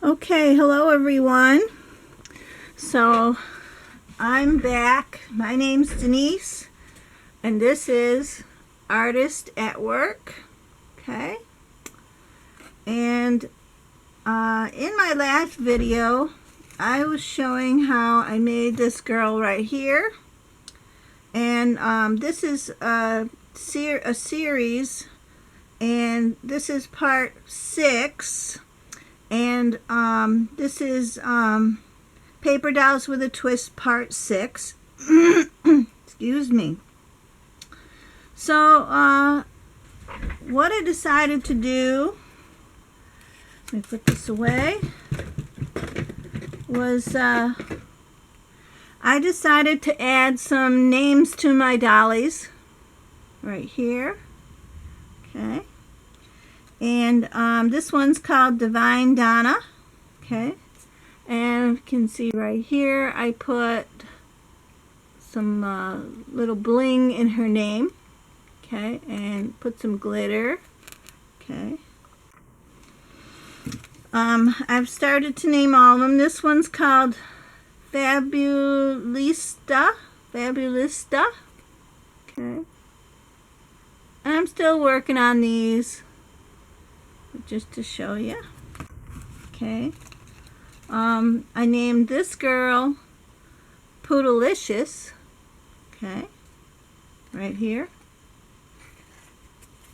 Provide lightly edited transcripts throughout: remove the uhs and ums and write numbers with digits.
Okay, hello everyone. So I'm back. My name's Denise and this is Artist at Work. Okay, and in my last video I was showing how I made this girl right here, and this is a series, and this is part 6. And this is Paper Dolls with a Twist part 6. Excuse me. So what I decided to do, let me put this away, was I decided to add some names to my dollies right here. Okay. And this one's called Divine Donna. Okay, and you can see right here I put some little bling in her name. Okay, and put some glitter. Okay, I've started to name all of them. This one's called Fabulista. Okay, and I'm still working on these, just to show you. Okay, I named this girl Poodalicious. Okay, right here.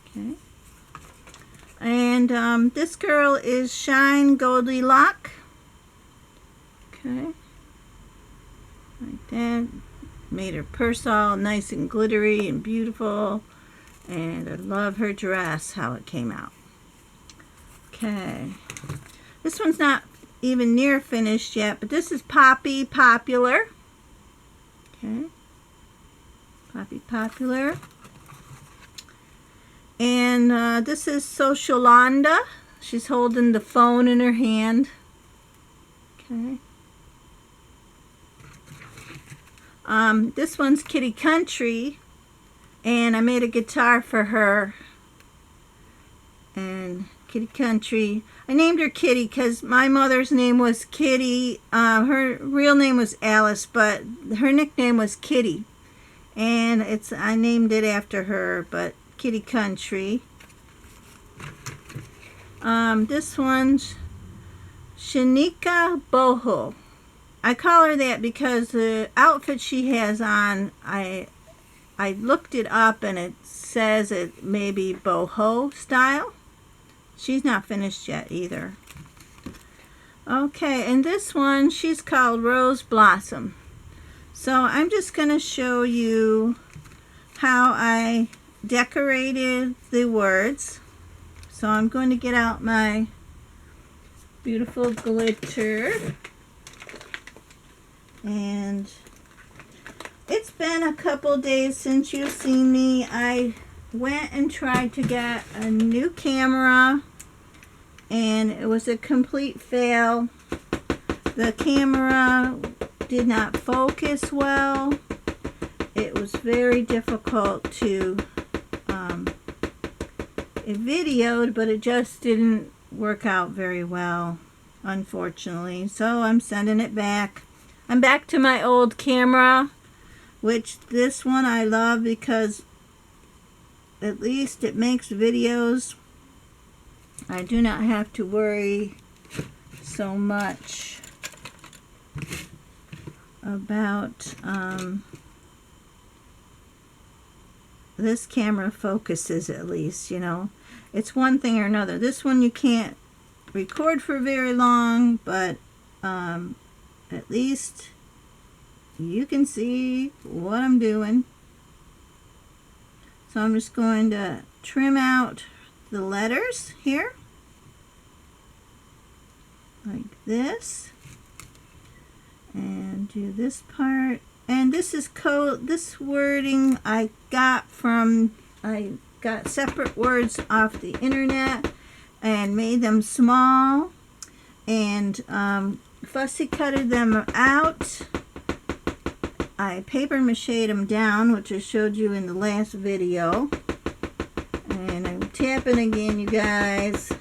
Okay, and this girl is Shine Goldilocks. Okay, like that. Made her purse all nice and glittery and beautiful, and I love her dress, how it came out. Okay, this one's not even near finished yet, but this is Poppy Popular. Okay, Poppy Popular. And this is Socialonda. She's holding the phone in her hand. Okay. This one's Kitty Country, and I made a guitar for her. And Kitty Country, I named her Kitty because my mother's name was Kitty. Her real name was Alice, but her nickname was Kitty, and I named it after her. But Kitty Country. This one's Shanika Boho. I call her that because the outfit she has on, I looked it up and it says it may be boho style. She's not finished yet either. Okay, and this one, she's called Rose Blossom. So I'm just going to show you how I decorated the words. So I'm going to get out my beautiful glitter. And it's been a couple days since you've seen me. I went and tried to get a new camera, and it was a complete fail. The camera did not focus well. It was very difficult to it videoed, but it just didn't work out very well, unfortunately. So I'm sending it back. I'm back to my old camera, which this one I love because at least it makes videos. I do not have to worry so much about this camera focuses, at least, you know. It's one thing or another. This one you can't record for very long, but at least you can see what I'm doing. So I'm just going to trim out the letters here like this, and do this part. And this is this wording I got separate words off the internet and made them small, and fussy cutted them out. I paper mache'd them down, which I showed you in the last video. And I'm tapping again, you guys.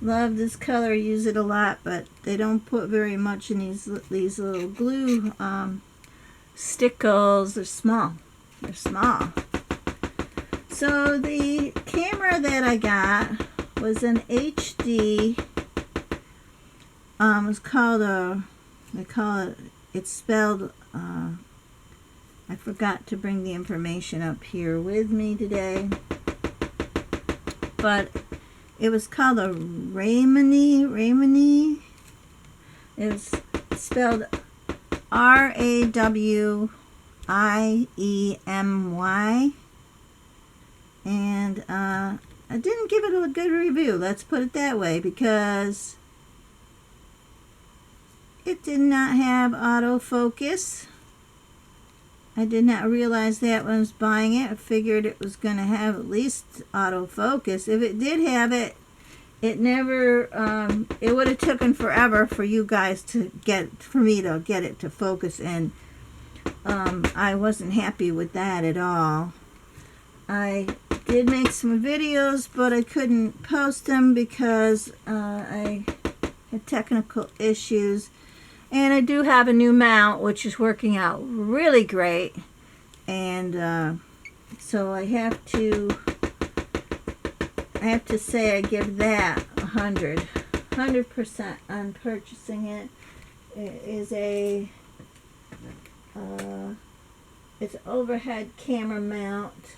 love this color, use it a lot, but they don't put very much in these little glue stickles. They're small. They're small. So the camera that I got was an HD. It's called they call it. It's spelled. I forgot to bring the information up here with me today, but it was called a Rawminy. It's spelled Rawiyemy, and I didn't give it a good review, let's put it that way, because it did not have autofocus. I did not realize that when I was buying it. I figured it was going to have at least autofocus. If it did have it, it never, it would have taken forever for you guys to for me to get it to focus, and I wasn't happy with that at all. I did make some videos, but I couldn't post them because I had technical issues. And I do have a new mount, which is working out really great. And so I have to say I give that 100% on purchasing it. It is a it's an overhead camera mount.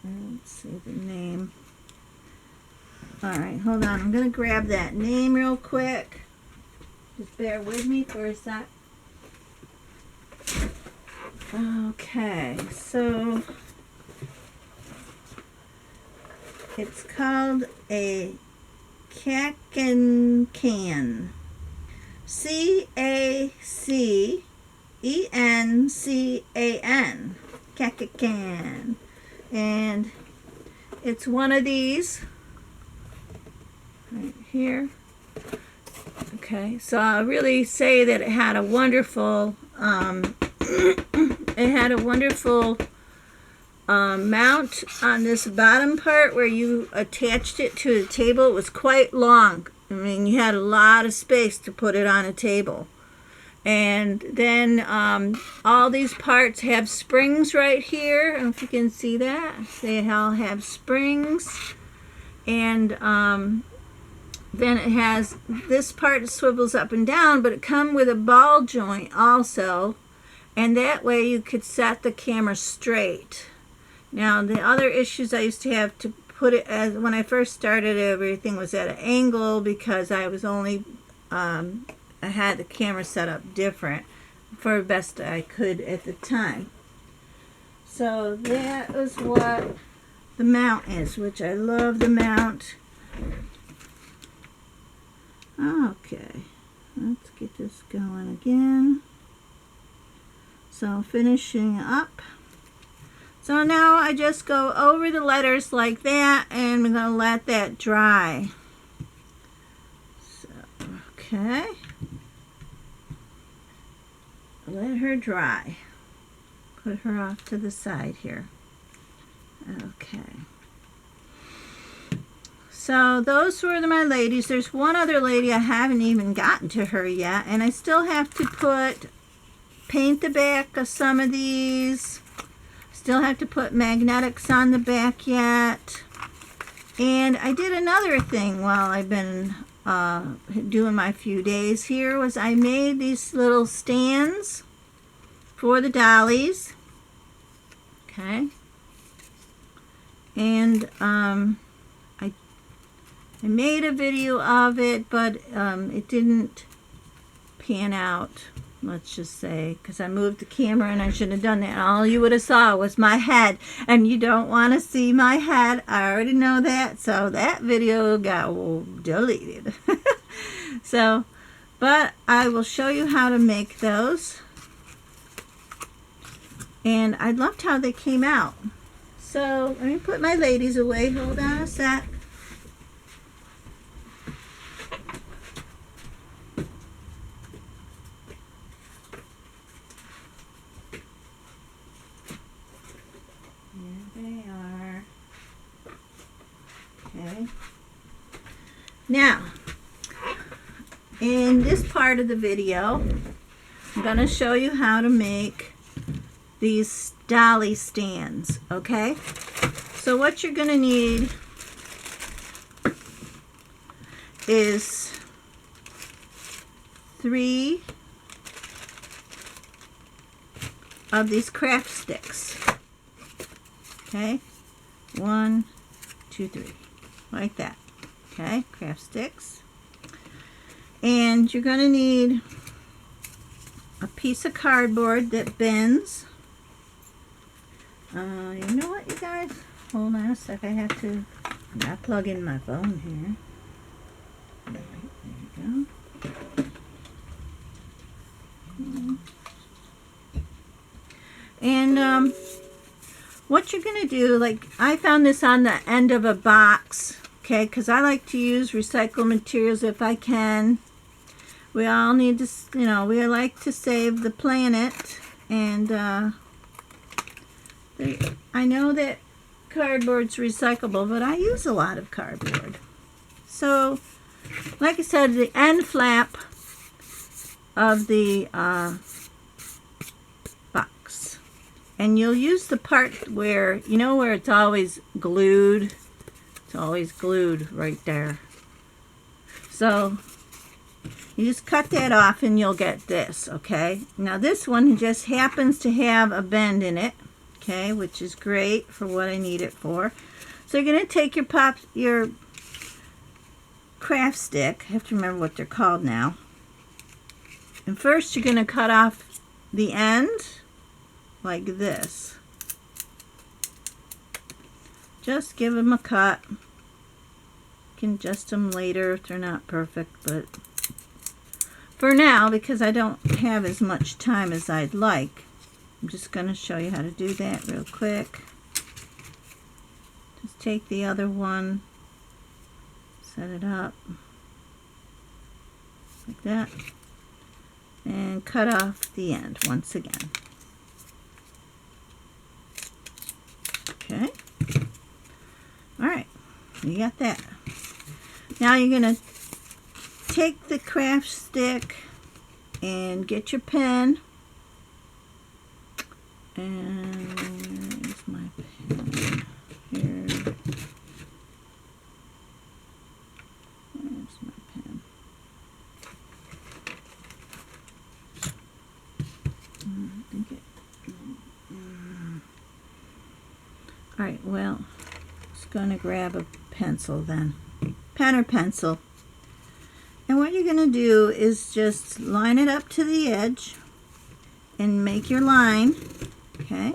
Let's see the name. Alright, hold on. I'm going to grab that name real quick. Just bear with me for a sec. Okay, so it's called a Cacan. C-A-C-E-N-C-A-N. Cacan. And it's one of these right here. Okay, so I'll really say that it had a wonderful mount on this bottom part where you attached it to the table. It was quite long. I mean, you had a lot of space to put it on a table. And then all these parts have springs right here. I don't know if you can see that. They all have springs. And then it has this part swivels up and down, but it comes with a ball joint also, and that way you could set the camera straight. Now the other issues I used to have to put it, as when I first started, everything was at an angle because I was only I had the camera set up different for the best I could at the time. So that is what the mount is, which I love the mount. Okay, let's get this going again. So finishing up. So now I just go over the letters like that, and I'm going to let that dry. So, okay. Let her dry. Put her off to the side here. Okay. So those were my ladies. There's one other lady I haven't even gotten to her yet, and I still have to paint the back of some of these. Still have to put magnetics on the back yet. And I did another thing while I've been doing my few days here, was I made these little stands for the dollies. Okay. And I made a video of it, but it didn't pan out, let's just say, because I moved the camera and I shouldn't have done that. All you would have saw was my head, and you don't want to see my head. I already know that, so that video got deleted. So, but I will show you how to make those, and I loved how they came out. So let me put my ladies away. Hold on a sec. Now, in this part of the video, I'm going to show you how to make these dolly stands, okay? So what you're going to need is 3 of these craft sticks, okay? 1, 2, 3, like that, okay? Craft sticks. And you're going to need a piece of cardboard that bends. You know what, you guys? Hold on a sec. I have to not plug in my phone here. Right, there you go. And what you're going to do, like I found this on the end of a box, okay, because I like to use recycled materials if I can. We all need to, you know, we like to save the planet, and I know that cardboard's recyclable, but I use a lot of cardboard. So, like I said, the end flap of the box, and you'll use the part where, you know, where it's always glued. It's always glued right there. So you just cut that off and you'll get this, okay? Now this one just happens to have a bend in it, okay, which is great for what I need it for. So you're going to take your craft stick, I have to remember what they're called now. And first you're going to cut off the end like this. Just give them a cut. You can adjust them later if they're not perfect, but for now, because I don't have as much time as I'd like, I'm just going to show you how to do that real quick. Just take the other one, set it up like that, and cut off the end once again. Okay. Alright, you got that. Now you're going to take the craft stick and get your pen. And where's my pen? Here. Where's my pen? I think it. Alright, well, just going to grab a pencil then. Pen or pencil. And what you're going to do is just line it up to the edge and make your line, okay?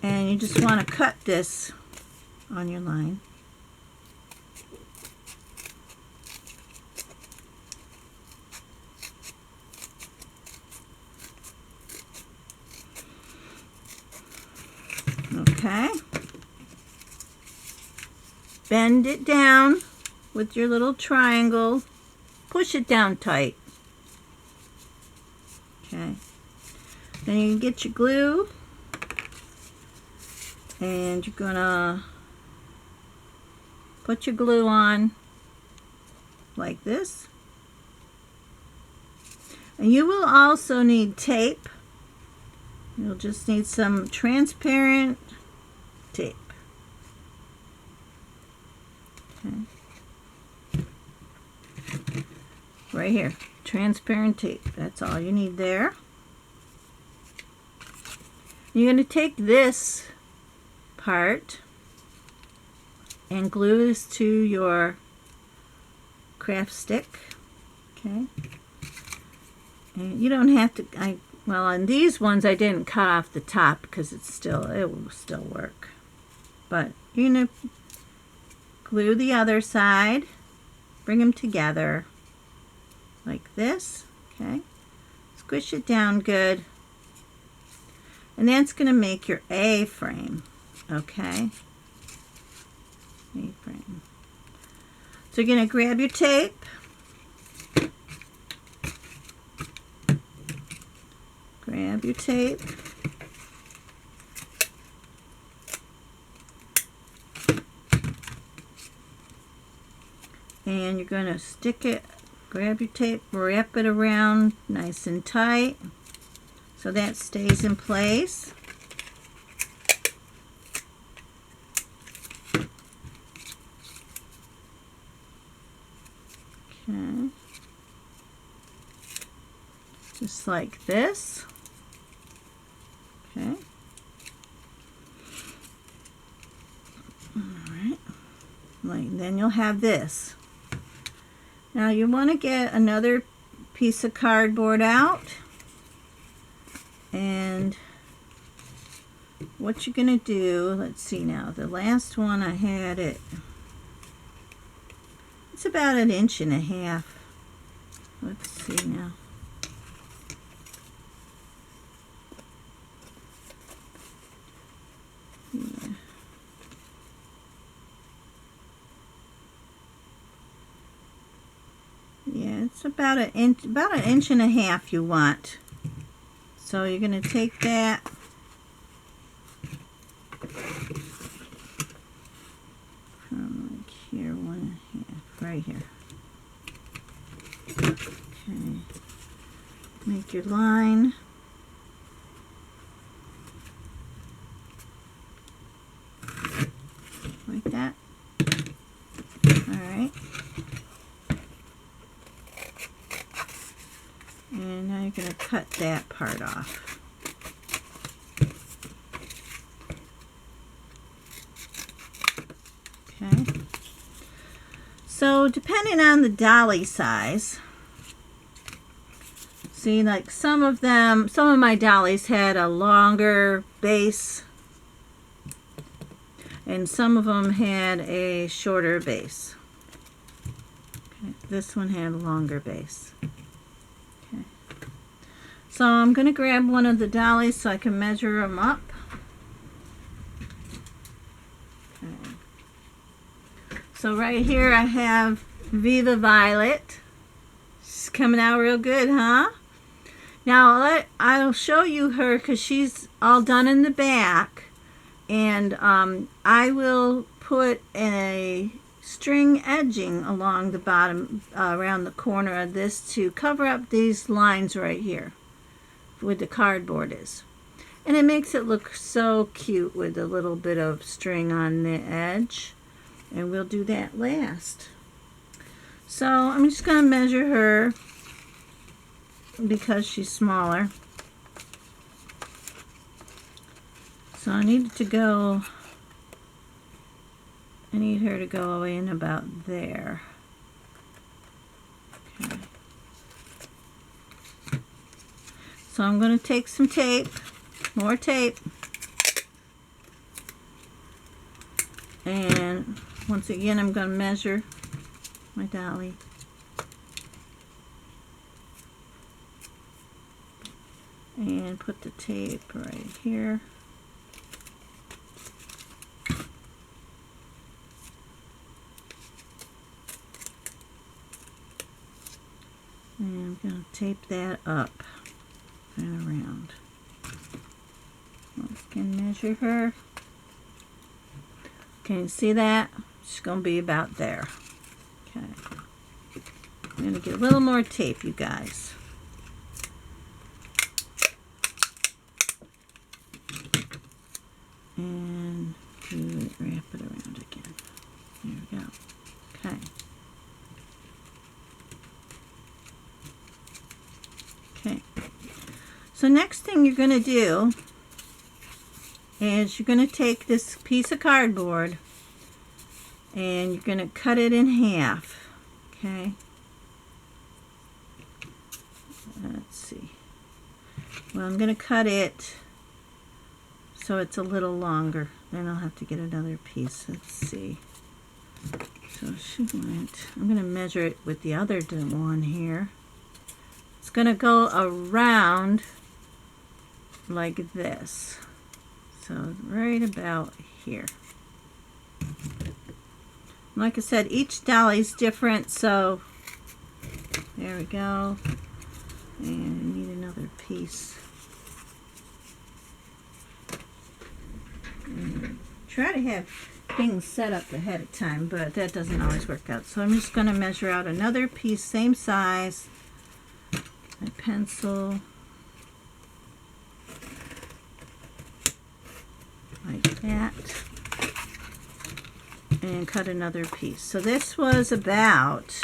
And you just want to cut this on your line. Okay. Bend it down with your little triangle. Push it down tight. Okay. Then you can get your glue, and you're gonna put your glue on like this. And you will also need tape. You'll just need some transparent tape. Okay. Right here, transparent tape. That's all you need there. You're going to take this part and glue this to your craft stick. Okay. And you don't have to, well, on these ones I didn't cut off the top because it will still work. But you're going to glue the other side, bring them together like this, okay? Squish it down good. And that's going to make your A-frame, okay? A-frame. So you're going to grab your tape. Grab your tape. and you're going to stick it, grab your tape, wrap it around nice and tight so that stays in place. Okay. Just like this. Okay. Alright. Like, then you'll have this. Now you want to get another piece of cardboard out, and what you're going to do, let's see now, the last one I had it's about 1.5 inches. Let's see now. Yeah. Yeah, it's about an inch, about 1.5 inches you want. So you're going to take that from like here, 1.5, right here. Okay, make your line. Like that. Alright. And now you're going to cut that part off. Okay. So depending on the dolly size, see, like some of my dollies had a longer base, and some of them had a shorter base. Okay. This one had a longer base. Okay. So I'm going to grab one of the dollies so I can measure them up. Okay. So right here I have Viva Violet. She's coming out real good, huh? Now I'll show you her because she's all done in the back. And I will put a string edging along the bottom, around the corner of this to cover up these lines right here where the cardboard is. And it makes it look so cute with a little bit of string on the edge. And we'll do that last. So I'm just going to measure her because she's smaller. So I need her to go in about there. Okay. So I'm going to take some tape, more tape, and once again I'm going to measure my dolly. And put the tape right here. And I'm going to tape that up and around. Once again, measure her. Can you see that? She's going to be about there. Okay. I'm going to get a little more tape, you guys. And wrap it around again. There we go. Okay. Okay. So next thing you're going to do is you're going to take this piece of cardboard and you're going to cut it in half. Okay. Let's see. Well, I'm going to cut it so it's a little longer. Then I'll have to get another piece. Let's see. So she went. I'm going to measure it with the other one here. It's going to go around like this. So right about here. Like I said, each dolly's different, so there we go. And we need another piece. And try to have things set up ahead of time, but that doesn't always work out. So I'm just going to measure out another piece, same size. My pencil. Like that. And cut another piece. So this was about,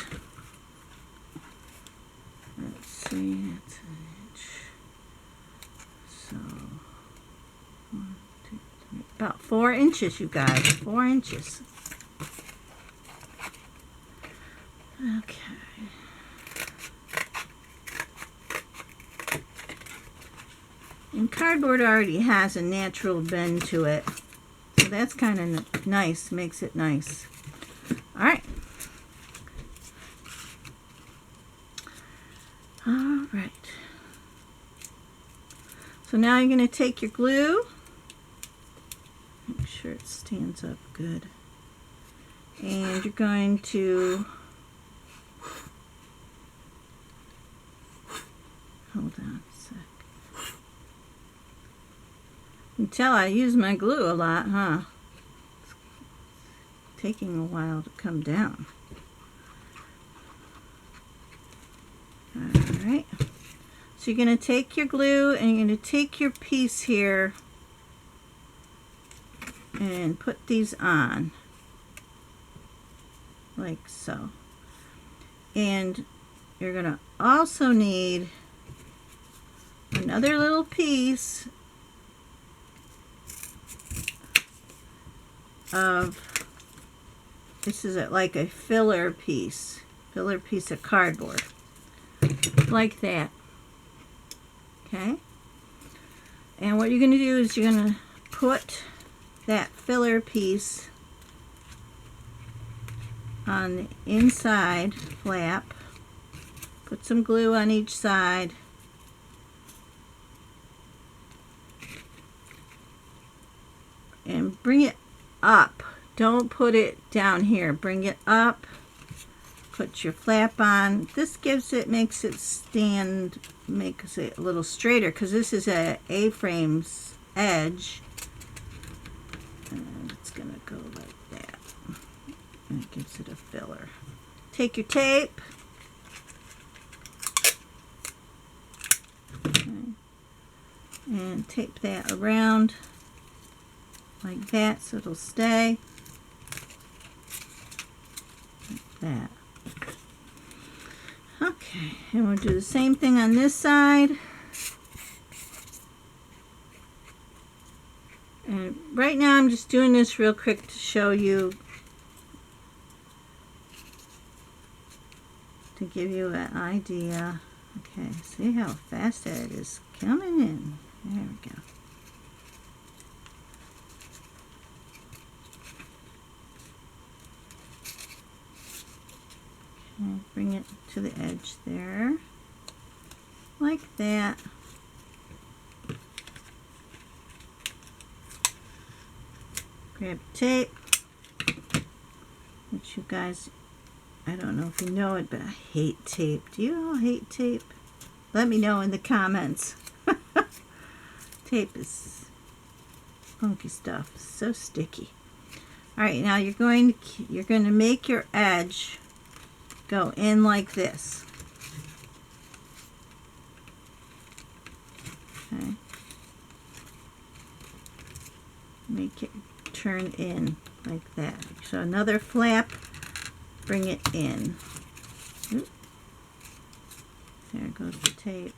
let's see, that's an inch. So, 1, 2, 3, about 4 inches, you guys, 4 inches. Okay. And cardboard already has a natural bend to it. So that's kind of nice, makes it nice. All right. All right. So now you're going to take your glue. Make sure it stands up good. And you're going to hold on a sec. You can tell I use my glue a lot, huh? It's taking a while to come down. Alright. So you're going to take your glue and you're going to take your piece here and put these on. Like so. And you're going to also need another little piece of, this is like a filler piece of cardboard, like that. Okay, and what you're going to do is you're going to put that filler piece on the inside flap, put some glue on each side, and bring it up. Don't put it down here. Bring it up. Put your flap on. This makes it stand, makes it a little straighter because this is a A-frame's edge. And it's going to go like that. And it gives it a filler. Take your tape. Okay. And tape that around like that so it'll stay like that. Okay, and we'll do the same thing on this side. And right now I'm just doing this real quick to show you, to give you an idea. Okay, see how fast that is coming in. There we go. Okay, bring it to the edge there, like that. Grab tape, which you guys, I don't know if you know it, but I hate tape. Do you all hate tape? Let me know in the comments. Tape is funky stuff, so sticky. All right, now you're going to make your edge go in like this. Okay. Make it turn in like that. So another flap, bring it in. Oop. There goes the tape.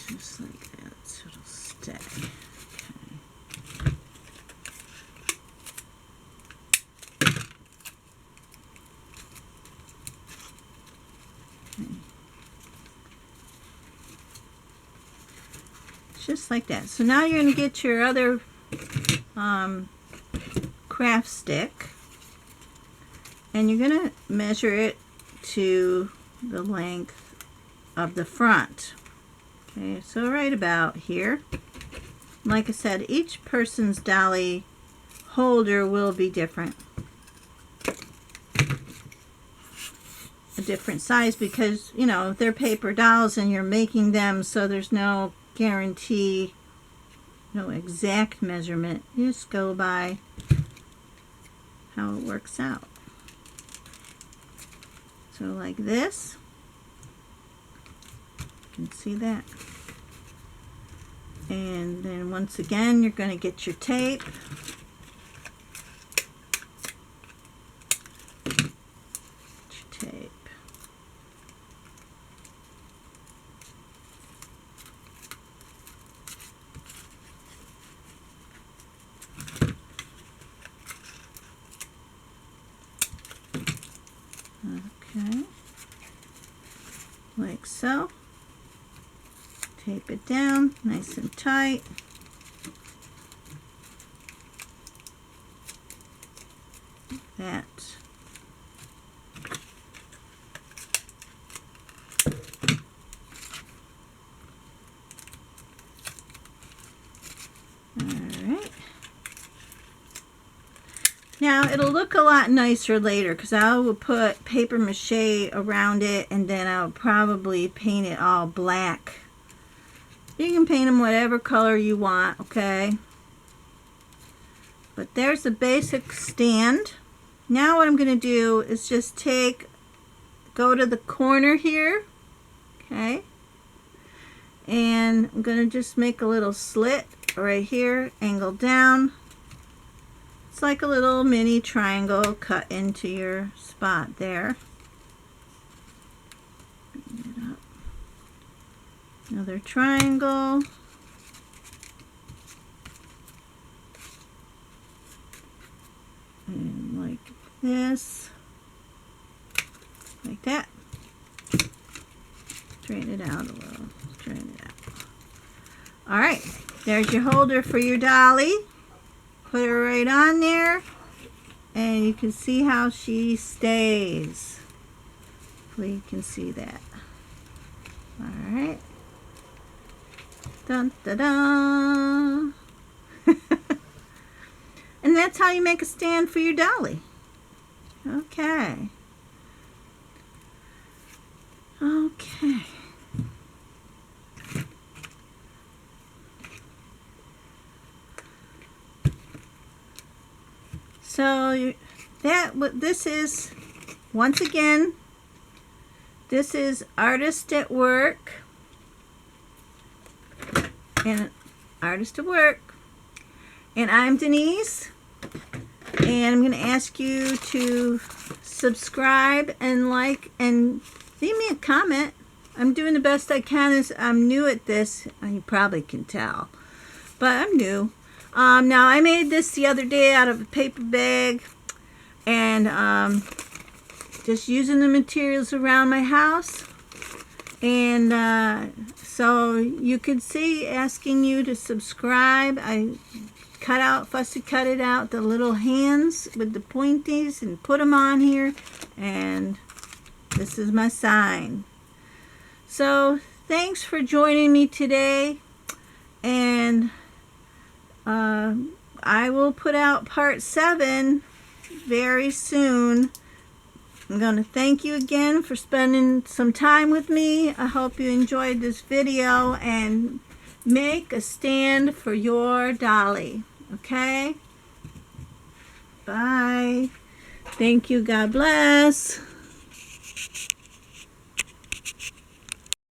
Just like that, so it'll stay. Okay. Just like that. So now you're going to get your other craft stick and you're going to measure it to the length of the front. Okay, so right about here. Like I said, each person's dolly holder will be different. A different size because, you know, they're paper dolls and you're making them, so there's no guarantee no exact measurement. You just go by how it works out. So like this, you can see that. And then once again, you're going to get your tape. Tape. Okay, like so. Tape it down nice and tight. That. Alright. Now it'll look a lot nicer later because I will put paper mache around it, and then I'll probably paint it all black. You can paint them whatever color you want, okay? But there's the basic stand. Now what I'm going to do is just go to the corner here, okay? And I'm going to just make a little slit right here, angle down. It's like a little mini triangle cut into your spot there. Bring it up. Another triangle. And like this. Like that. Straighten it out a little. Straighten it out. Alright, there's your holder for your dolly. Put her right on there. And you can see how she stays. Hopefully you can see that. Alright. Dun da da. And that's how you make a stand for your dolly. Okay. Okay. So this is, once again, this is Artist at Work. And Artist at Work. And I'm Denise. And I'm going to ask you to subscribe and like and leave me a comment. I'm doing the best I can as I'm new at this. You probably can tell. But I'm new. Now I made this the other day out of a paper bag. And just using the materials around my house. And so you could see asking you to subscribe. I fussy cut it out, the little hands with the pointies, and put them on here. And this is my sign. So thanks for joining me today. And I will put out part 7 very soon. I'm going to thank you again for spending some time with me. I hope you enjoyed this video, and make a stand for your dolly. Okay? Bye. Thank you. God bless.